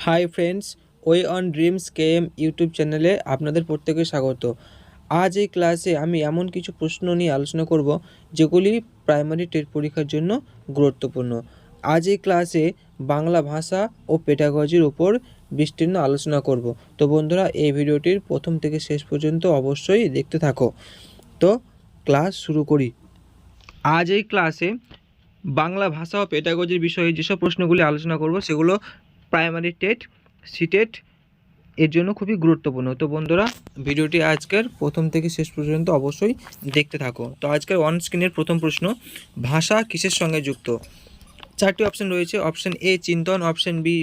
Hi friends, way on dreams KM YouTube চ্যানেলে আপনাদের প্রত্যেকে স্বাগত। আজ এই ক্লাসে আমি এমন কিছু প্রশ্ন নিয়ে আলোচনা করব যেগুলি প্রাইমারি টেট পরীক্ষার জন্য গুরুত্বপূর্ণ। আজ এই ক্লাসে বাংলা ভাষা ও পেডাগজির উপর বিস্তীর্ণ আলোচনা করব। তো বন্ধুরা, এই ভিডিওটির প্রথম থেকে শেষ পর্যন্ত অবশ্যই দেখতে থাকো। তো ক্লাস শুরু করি। আজ এই ক্লাসে বাংলা ভাষা ও পেডাগজির বিষয়ে যেসব প্রশ্নগুলি আলোচনা করব সেগুলো প্রাইমারি টেট, সিটেট এর জন্য খুবই গুরুত্বপূর্ণ। তো বন্ধুরা, ভিডিওটি আজকের প্রথম থেকে শেষ পর্যন্ত অবশ্যই দেখতে থাকো। তো আজকের অন স্ক্রিনের প্রথম প্রশ্ন, ভাষা কিসের সঙ্গে যুক্ত? চারটি অপশন রয়েছে। অপশন এ চিন্তন, অপশন বি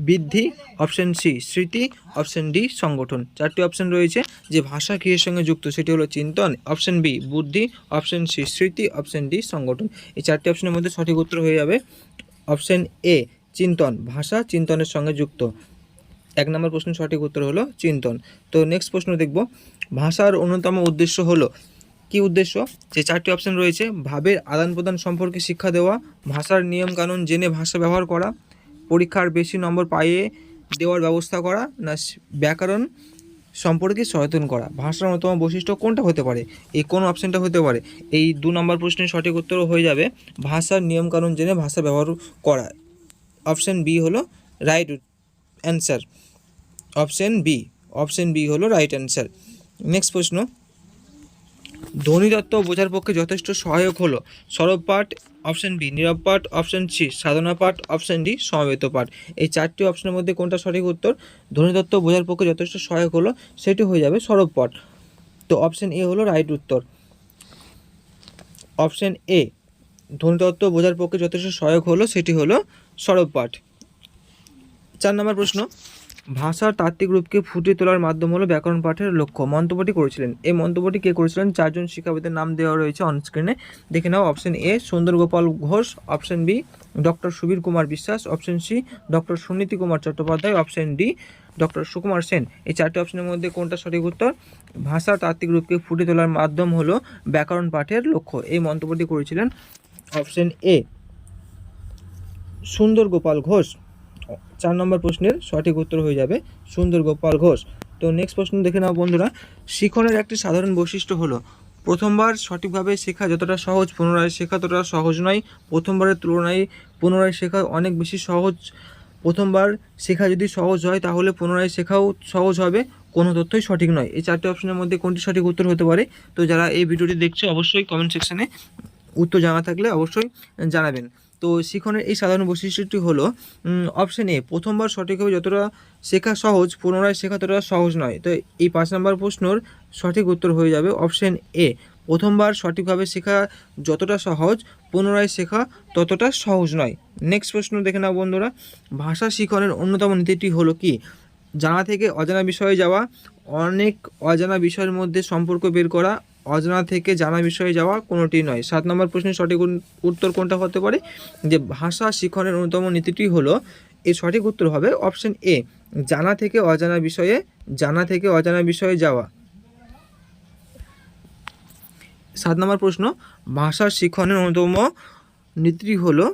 বৃদ্ধি, অপশন সি স্মৃতি, অপশন ডি সংগঠন। চারটি অপশন রয়েছে যে ভাষা কিসের সঙ্গে যুক্ত, সেটি হলো চিন্তন, অপশন বি বুদ্ধি, অপশন সি স্মৃতি, অপশন ডি সংগঠন। এই চারটি অপশনের মধ্যে সঠিক উত্তর হয়ে যাবে অপশন এ চিন্তন। ভাষা চিন্তনের সঙ্গে যুক্ত। এক নম্বর প্রশ্নের সঠিক উত্তর হলো চিন্তন। তো নেক্সট প্রশ্ন দেখব, ভাষার অন্যতম উদ্দেশ্য হলো, কি উদ্দেশ্য? যে চারটি অপশন রয়েছে, ভাবের আদান প্রদান সম্পর্কে শিক্ষা দেওয়া, ভাষার নিয়ম কানুন জেনে ভাষা ব্যবহার করা, পরীক্ষার বেশি নম্বর পাইয়ে দেওয়ার ব্যবস্থা করা, না ব্যাকরণ সম্পর্কে সচেতন করা। ভাষার অন্যতম বৈশিষ্ট্য কোনটা হতে পারে? এই কোন অপশনটা হতে পারে? এই 2 নম্বর প্রশ্নের সঠিক উত্তর হয়ে যাবে ভাষার নিয়ম কানুন জেনে ভাষা ব্যবহার করা। অপশন বি হলো রাইট অ্যান্সার। অপশন বি হলো রাইট অ্যান্সার। নেক্সট প্রশ্ন, ধ্বনিতত্ত্ব বোঝার পক্ষে যথেষ্ট সহায়ক হলো সরব পাঠ, অপশন বি নীরব পাঠ, অপশন সি সাধনা পাঠ, অপশন ডি সমবেত পাঠ। এই চারটি অপশনের মধ্যে কোনটা সঠিক উত্তর? ধ্বনিতত্ত্ব বোঝার পক্ষে যথেষ্ট সহায়ক হলো, সেটি হয়ে যাবে সরব পাঠ। তো অপশন এ হলো রাইট উত্তর। অপশন এ, ধ্বনিতত্ত্ব বোঝার পক্ষে যথেষ্ট সহায়ক হলো, সেটি হলো সরব পাঠ। 4 নম্বর প্রশ্ন, ভাষার তাত্ত্বিক রূপকে ফুটিয়ে তোলার মাধ্যম হলো ব্যাকরণ পাঠের লক্ষ্য। মন্তব্যটি করেছিলেন, এই মন্তব্যটি কে করেছিলেন? 4 জন শিক্ষাবিদের নাম দেওয়া রয়েছে অন স্ক্রিনে, দেখে নাও। Option A Sundar Gopal Ghosh, option B doctor Subir Kumar Biswas, option C doctor Suniti Kumar Chattopadhyay, option D doctor Sukumar Sen. এই চারটি অপশনের মধ্যে কোনটা সঠিক উত্তর? ভাষার তাত্ত্বিক রূপকে ফুটিয়ে তোলার মাধ্যম হলো ব্যাকরণ পাঠের লক্ষ্য। এই মন্তব্যটি করেছিলেন অপশন এ সুন্দর গোপাল ঘোষ। 4 নম্বর প্রশ্নের সঠিক উত্তর হয়ে যাবে সুন্দর গোপাল ঘোষ। তো নেক্সট প্রশ্ন দেখে নাও বন্ধুরা, শিখনের একটি সাধারণ বৈশিষ্ট্য হলো, প্রথমবার সঠিকভাবে শেখা যতটা সহজ পুনরায় শেখা ততটা সহজ নয়, প্রথমবারের তুলনায় পুনরায় শেখা অনেক বেশি সহজ, প্রথমবার শেখা যদি সহজ হয় তাহলে পুনরায় শেখাও সহজ হবে, কোনো তথ্যই সঠিক নয়। এই চারটি অপশনের মধ্যে কোনটি সঠিক উত্তর হতে পারে? তো যারা এই ভিডিওটি দেখছে অবশ্যই কমেন্ট সেকশানে উত্তর জানা থাকলে অবশ্যই জানাবেন। তো শিখনের এই সাধারণ বৈশিষ্ট্যটি হলো অপশন এ প্রথমবার সঠিকভাবে যতটা শেখা সহজ পুনরায় শেখা ততটা সহজ নয়। তো এই 5 নম্বর প্রশ্নের সঠিক উত্তর হয়ে যাবে অপশন এ প্রথমবার সঠিকভাবে শেখা যতটা সহজ পুনরায় শেখা ততটা সহজ নয়। নেক্সট প্রশ্ন দেখে নাও বন্ধুরা, ভাষা শিখনের অন্যতম নীতিটি হলো কি? জানা থেকে অজানা বিষয়ে যাওয়া, অনেক অজানা বিষয়ের মধ্যে সম্পর্ক বের করা, অজানা থেকে জানা বিষয়ে যাওয়া, কোনোটি নয়। 7 নম্বর প্রশ্নের সঠিক উত্তর কোনটা হতে পারে? যে ভাষা শিখনের অন্যতম নীতিটি হলো, এর সঠিক উত্তর হবে অপশন এ জানা থেকে অজানা বিষয়ে যাওয়া। 7 নম্বর প্রশ্ন, ভাষা শিখনের অন্যতম নীতিটি হলো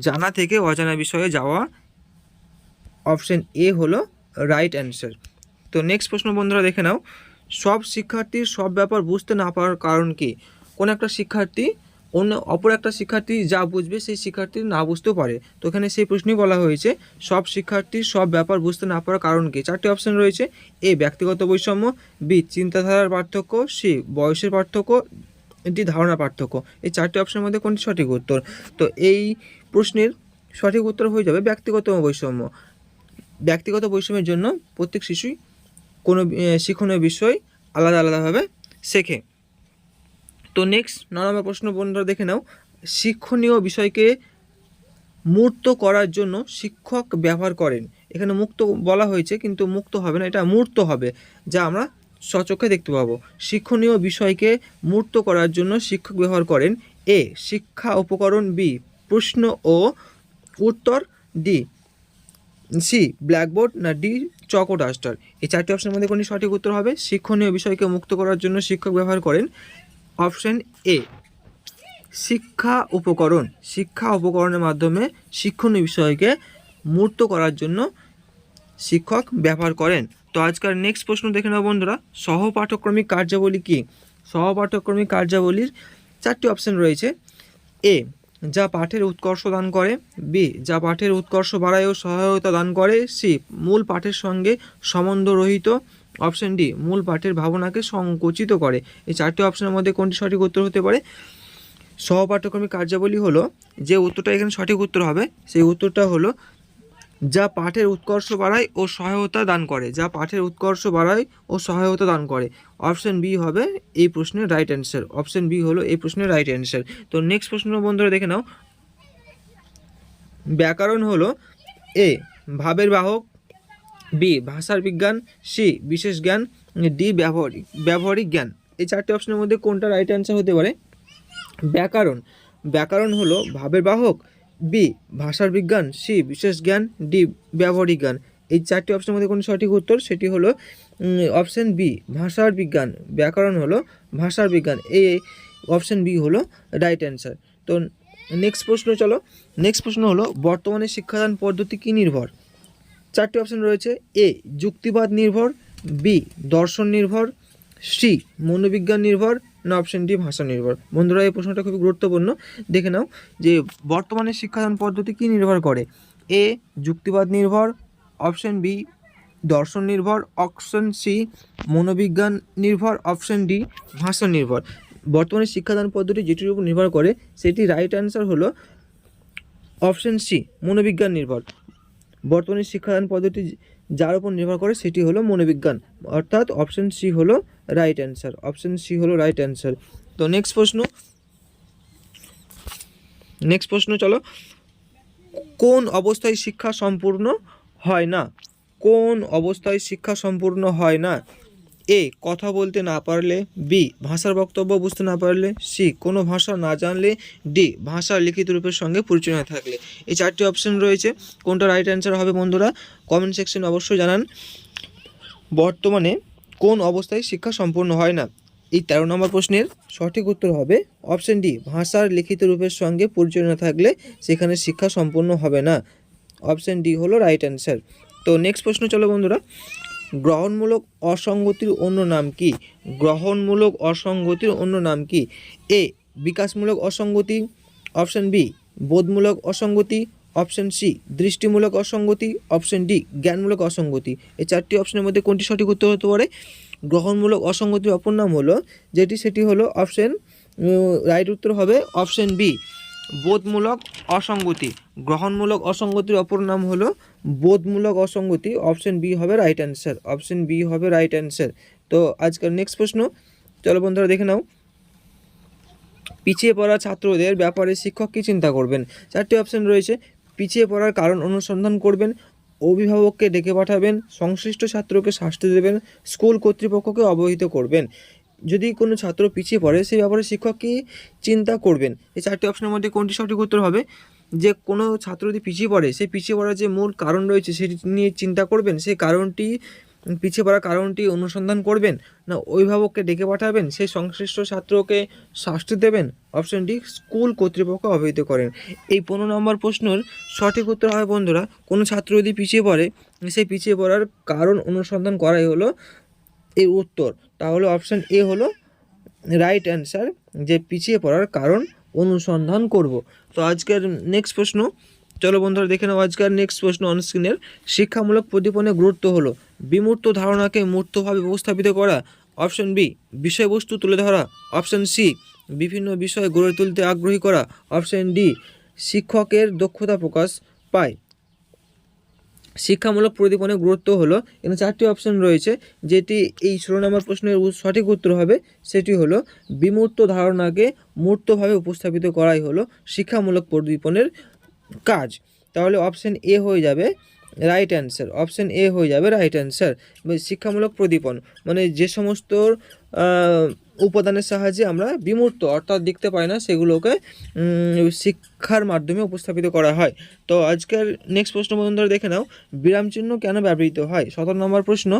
জানা থেকে অজানা বিষয়ে যাওয়া। অপশন এ হলো রাইট অ্যান্সার। তো নেক্সট প্রশ্ন বন্ধুরা দেখে নাও, সব শিক্ষার্থীর সব ব্যাপার বুঝতে না পারার কারণ কি? কোন একটা শিক্ষার্থী অপর একটা শিক্ষার্থী যা বুঝবে সেই শিক্ষার্থী না বুঝতেও পারে। তো এখানে সেই প্রশ্নই বলা হয়েছে, সব শিক্ষার্থীর সব ব্যাপার বুঝতে না পারার কারণ কি? 4টি অপশন রয়েছে। এ ব্যক্তিগত বৈষম্য, বি চিন্তাধারার পার্থক্য, সি বয়সের পার্থক্য, ডি ধারণা পার্থক্য। এই 4টি অপশনের মধ্যে কোনটি সঠিক উত্তর? তো এই প্রশ্নের সঠিক উত্তর হয়ে যাবে ব্যক্তিগত বৈষম্য। ব্যক্তিগত বৈষম্যের জন্য প্রত্যেক শিশুই কোনো শিক্ষণীয় বিষয় আলাদা আলাদাভাবে শেখে। তো নেক্সট 9 নম্বর প্রশ্ন বন্ধুরা দেখে নাও, শিক্ষণীয় বিষয়কে মূর্ত করার জন্য শিক্ষক ব্যবহার করেন। এখানে মুক্ত বলা হয়েছে কিন্তু মুক্ত হবে না, এটা মূর্ত হবে, যা আমরা স্বচক্ষে দেখতে পাবো। শিক্ষণীয় বিষয়কে মূর্ত করার জন্য শিক্ষক ব্যবহার করেন। এ শিক্ষা উপকরণ, বি প্রশ্ন ও উত্তর, ডি সি ব্ল্যাকবোর্ড, না ডি চক ও ডাস্টার। এই 4টি অপশনের মধ্যে কোনটি সঠিক উত্তর হবে? শিক্ষণীয় বিষয়কে মুক্ত করার জন্য শিক্ষক ব্যবহার করেন অপশন এ শিক্ষা উপকরণ। শিক্ষা উপকরণের মাধ্যমে শিক্ষণীয় বিষয়কে মূর্ত করার জন্য শিক্ষক ব্যবহার করেন। তো আজকের নেক্সট প্রশ্ন দেখে নেব বন্ধুরা, সহপাঠক্রমিক কার্যাবলী কী? সহপাঠক্রমিক কার্যাবলীর 4টি অপশন রয়েছে। এ, যা পাঠের উৎকর্ষ দান করে। বি, যা পাঠের উৎকর্ষ বাড়ায় ও সহায়তা দান করে। সি, মূল পাঠের সঙ্গে সম্বন্ধ রহিত। অপশন ডি, মূল পাঠের ভাবনাকে সংকুচিত করে। এই 4টি অপশনের মধ্যে কোনটি সঠিক উত্তর হতে পারে? সহপাঠক্রমিক কার্যাবলী হলো, যে উত্তরটা এখানে সঠিক উত্তর হবে সেই উত্তরটা হলো যা পাঠের উৎকর্ষ বাড়ায় ও সহায়তা দান করে। যা পাঠের উৎকর্ষ বাড়ায় ও সহায়তা দান করে। অপশন বি হবে এই প্রশ্নের রাইট অ্যান্সার। অপশন বি হলো এই প্রশ্নের রাইট অ্যান্সার। তো নেক্সট প্রশ্ন বন্ধুরা দেখে নাও, ব্যাকরণ হলো এ, ভাবের বাহক। বি, ভাষার বিজ্ঞান। সি, বিশেষ জ্ঞান। ডি, ব্যবহারিক জ্ঞান। এই 4টি অপশনের মধ্যে কোনটা রাইট অ্যান্সার হতে পারে? ব্যাকরণ হলো ভাবের বাহক। বি, ভাষার বিজ্ঞান। সি, বিশেষ জ্ঞান। ডি, ব্যবহারিক জ্ঞান। এই 4টি অপশনের মধ্যে কোন সঠিক উত্তর? সেটি হলো অপশন বি, ভাষার বিজ্ঞান। ব্যাকরণ হলো ভাষার বিজ্ঞান। এই অপশন বি হলো রাইট অ্যান্সার। তো নেক্সট প্রশ্ন হলো বর্তমানে শিক্ষাদান পদ্ধতি কী নির্ভর? 4টি অপশন রয়েছে। এ, যুক্তিবাদ নির্ভর। বি, দর্শন নির্ভর। সি, মনোবিজ্ঞান নির্ভর। না অপশন ডি, ভাষা নির্ভর। বন্ধুরা এই প্রশ্নটা খুবই গুরুত্বপূর্ণ, দেখে নাও যে বর্তমানে শিক্ষাদান পদ্ধতি কী নির্ভর করে। এ, যুক্তিবাদ নির্ভর। অপশন বি, দর্শন নির্ভর। অপশন সি, মনোবিজ্ঞান নির্ভর। অপশন ডি, ভাষা নির্ভর। বর্তমানে শিক্ষাদান পদ্ধতি যেটির উপর নির্ভর করে সেটি রাইট অ্যান্সার হলো অপশন সি, মনোবিজ্ঞান নির্ভর। বর্তমানে শিক্ষাদান পদ্ধতি যার উপর নির্ভর করে সেটি হলো মনোবিজ্ঞান, অর্থাৎ অপশন সি হলো রাইট অ্যান্সার। অপশন সি হলো রাইট অ্যান্সার। তো নেক্সট প্রশ্ন চলো, কোন অবস্থায় শিক্ষা সম্পূর্ণ হয় না? কোন অবস্থায় শিক্ষা সম্পূর্ণ হয় না? এ, কথা বলতে না পারলে। বি, ভাষার বক্তব্য বুঝতে না পারলে। সি, কোনো ভাষা না জানলে। ডি, ভাষার লিখিত রূপের সঙ্গে পরিচয় না থাকলে। এই 4টি অপশন রয়েছে, কোনটা রাইট অ্যান্সার হবে বন্ধুরা কমেন্ট সেকশনে অবশ্যই জানান। বর্তমানে কোন অবস্থায় শিক্ষা সম্পূর্ণ হয় না? এই 13 নম্বর প্রশ্নের সঠিক উত্তর হবে অপশন ডি, ভাষার লিখিত রূপের সঙ্গে পরিচয় না থাকলে সেখানে শিক্ষা সম্পূর্ণ হবে না। অপশন ডি হলো রাইট অ্যান্সার। তো নেক্সট প্রশ্ন চলো বন্ধুরা, গ্রহণমূলক অসঙ্গতির অন্য নাম কি? গ্রহণমূলক অসঙ্গতির অন্য নাম কি? এ, বিকাশমূলক অসঙ্গতি। অপশন বি, বোধমূলক অসঙ্গতি। অপশন সি, দৃষ্টিমূলক অসঙ্গতি। অপশন ডি, জ্ঞানমূলক অসঙ্গতি। এই 4টি অপশনের মধ্যে কোনটি সঠিক উত্তর হতে পারে? গ্রহণমূলক অসঙ্গতির অপর নাম হলো সেটি হলো অপশন রাইট উত্তর হবে অপশন বি, বোধমূলক অসঙ্গতি। গ্রহণমূলক অসঙ্গতির অপর নাম হলো বোধমূলক অসঙ্গতি। অপশন বি হবে রাইট অ্যান্সার। অপশন বি হবে রাইট অ্যান্সার। তো আজকের নেক্সট প্রশ্ন চলো বন্ধুরা দেখে নাও, পিছিয়ে পড়া ছাত্রদের ব্যাপারে শিক্ষক কী চিন্তা করবেন? 4টি অপশন রয়েছে। পিছিয়ে পড়ার কারণ অনুসন্ধান করবেন, অভিভাবককে ডেকে পাঠাবেন, সংশ্লিষ্ট ছাত্রকে শাস্তি দেবেন, স্কুল কর্তৃপক্ষকে অবহিত করবেন। যদি কোনো ছাত্র পিছিয়ে পড়ে সেই ব্যাপারে শিক্ষক কী চিন্তা করবেন? এই 4টি অপশনের মধ্যে কোনটি সঠিক উত্তর হবে? যে কোনো ছাত্র যদি পিছিয়ে পড়ে সেই পিছিয়ে পড়ার যে মূল কারণ রয়েছে সেটি নিয়ে চিন্তা করবেন, সেই পিছিয়ে পড়ার কারণটি অনুসন্ধান করবেন, না অভিভাবককে ডেকে পাঠাবেন, সেই সংশ্লিষ্ট ছাত্রকে শাস্তি দেবেন। অপশন ডি, স্কুল কর্তৃপক্ষ অবহিত করেন। এই 15 নম্বর প্রশ্নের সঠিক উত্তর হয় বন্ধুরা, কোনো ছাত্র যদি পিছিয়ে পড়ে সেই পিছিয়ে পড়ার কারণ অনুসন্ধান করাই হলো এর উত্তর। তাহলে অপশন এ হলো রাইট অ্যান্সার, যে পিছিয়ে পড়ার কারণ অনুসন্ধান করব। তো আজকের নেক্সট প্রশ্ন চলো বন্ধুরা দেখে নাও, আজকের নেক্সট প্রশ্ন অনস্ক্রিনের, শিক্ষামূলক প্রদীপনের গুরুত্ব হলো বিমূর্ত ধারণাকে মূর্তভাবে উপস্থাপিত করা। অপশন বি, বিষয়বস্তু তুলে ধরা। অপশন সি, বিভিন্ন বিষয় গড়ে তুলতে আগ্রহী করা। অপশন ডি, শিক্ষকের দক্ষতা প্রকাশ পায়। শিক্ষামূলক প্রদীপনের গুরুত্ব হলো, এখানে 4টি অপশন রয়েছে, যেটি এই 16 নম্বর প্রশ্নের সঠিক উত্তর হবে সেটি হলো বিমূর্ত ধারণাকে মূর্তভাবে উপস্থাপিত করাই হলো শিক্ষামূলক প্রদীপনের কাজ। তাহলে অপশন এ হয়ে যাবে রাইট অ্যান্সার। অপশন এ হয়ে যাবে রাইট অ্যান্সার। শিক্ষামূলক প্রদীপন মানে যে সমস্ত উপাদানের সাহায্যে আমরা বিমূর্ত অর্থাৎ দেখতে পাই না সেগুলোকে শিক্ষার মাধ্যমে উপস্থাপিত করা হয়। তো আজকের নেক্সট প্রশ্ন বন্ধুরা দেখে নাও, বিরামচিহ্ন কেন ব্যবহৃত হয়? 17 নম্বর প্রশ্ন,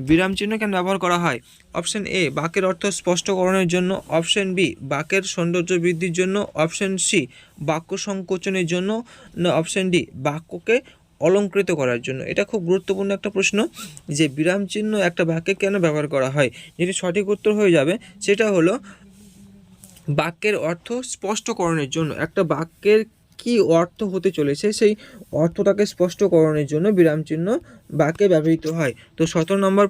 বিরামচিহ্ন কেন ব্যবহার করা হয়? অপশন এ, বাক্যের অর্থ স্পষ্টকরণের জন্য। অপশন বি, বাক্যের সৌন্দর্য বৃদ্ধির জন্য। অপশন সি, বাক্য সংকোচনের জন্য। না অপশন ডি, বাক্যকে অলঙ্কৃত করার জন্য। এটা খুব গুরুত্বপূর্ণ একটা প্রশ্ন যে বিরাম চিহ্ন একটা বাক্যে কেন ব্যবহার করা হয়। যেটি সঠিক উত্তর হয়ে যাবে সেটা হলো বাক্যের অর্থ স্পষ্টকরণের জন্য। একটা বাক্যের কি অর্থ হতে চলেছে সেই অর্থটাকে স্পষ্টকরণের জন্য বিরাম চিহ্ন বাক্যে ব্যবহৃত হয়। তো 17 নম্বর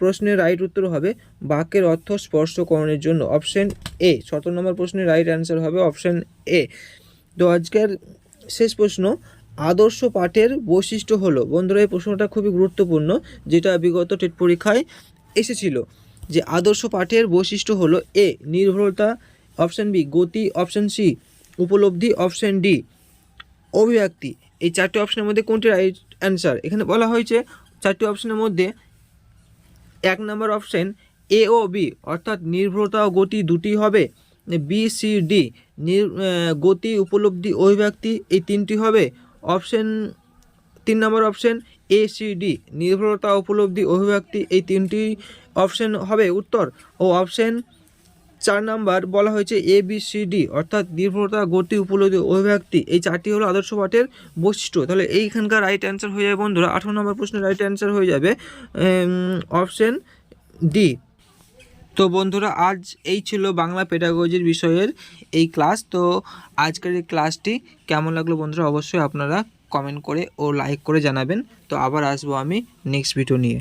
প্রশ্নের রাইট উত্তর হবে বাক্যের অর্থ স্পষ্টকরণের জন্য, অপশন এ। 17 নম্বর প্রশ্নের রাইট অ্যান্সার হবে অপশন এ। তো আজকের শেষ প্রশ্ন, আদর্শ পাঠের বৈশিষ্ট্য হলো। বন্ধুরা এই প্রশ্নটা খুবই গুরুত্বপূর্ণ, যেটা বিগত টেট পরীক্ষায় এসেছিল, যে আদর্শ পাঠের বৈশিষ্ট্য হলো এ নির্ভরতা, অপশন বি গতি, অপশন সি উপলব্ধি, অপশন ডি অভিব্যক্তি। এই চারটি অপশনের মধ্যে কোনটি রাইট অ্যান্সার? এখানে বলা হয়েছে চারটি অপশনের মধ্যে 1 নম্বর অপশন এ ও বি, অর্থাৎ নির্ভরতা ও গতি দুটি হবে। বি সি ডি গতি, উপলব্ধি, অভিব্যক্তি এই তিনটি হবে। অপশন 3 নম্বর অপশন এ সি ডি নির্ভরতা, উপলব্ধি, অভিব্যক্তি এই তিনটি অপশন হবে উত্তর। ও অপশন 4 নাম্বার বলা হয়েছে এ বি সি ডি, অর্থাৎ নির্ভরতা, গতি, উপলব্ধি, অভিব্যক্তি এই চারটি হলো আদর্শ পাঠের বৈশিষ্ট্য। তাহলে এইখানকার রাইট অ্যান্সার হয়ে যাবে বন্ধুরা, 18 নম্বর প্রশ্নের রাইট অ্যান্সার হয়ে যাবে অপশন ডি। তো বন্ধুরা আজ এই ছিল বাংলা পেডাগজির বিষয়ের এই ক্লাস। তো আজকের এই ক্লাসটি কেমন লাগলো বন্ধুরা অবশ্যই আপনারা কমেন্ট করে ও লাইক করে জানাবেন। তো আবার আসবো আমি নেক্সট ভিডিও নিয়ে।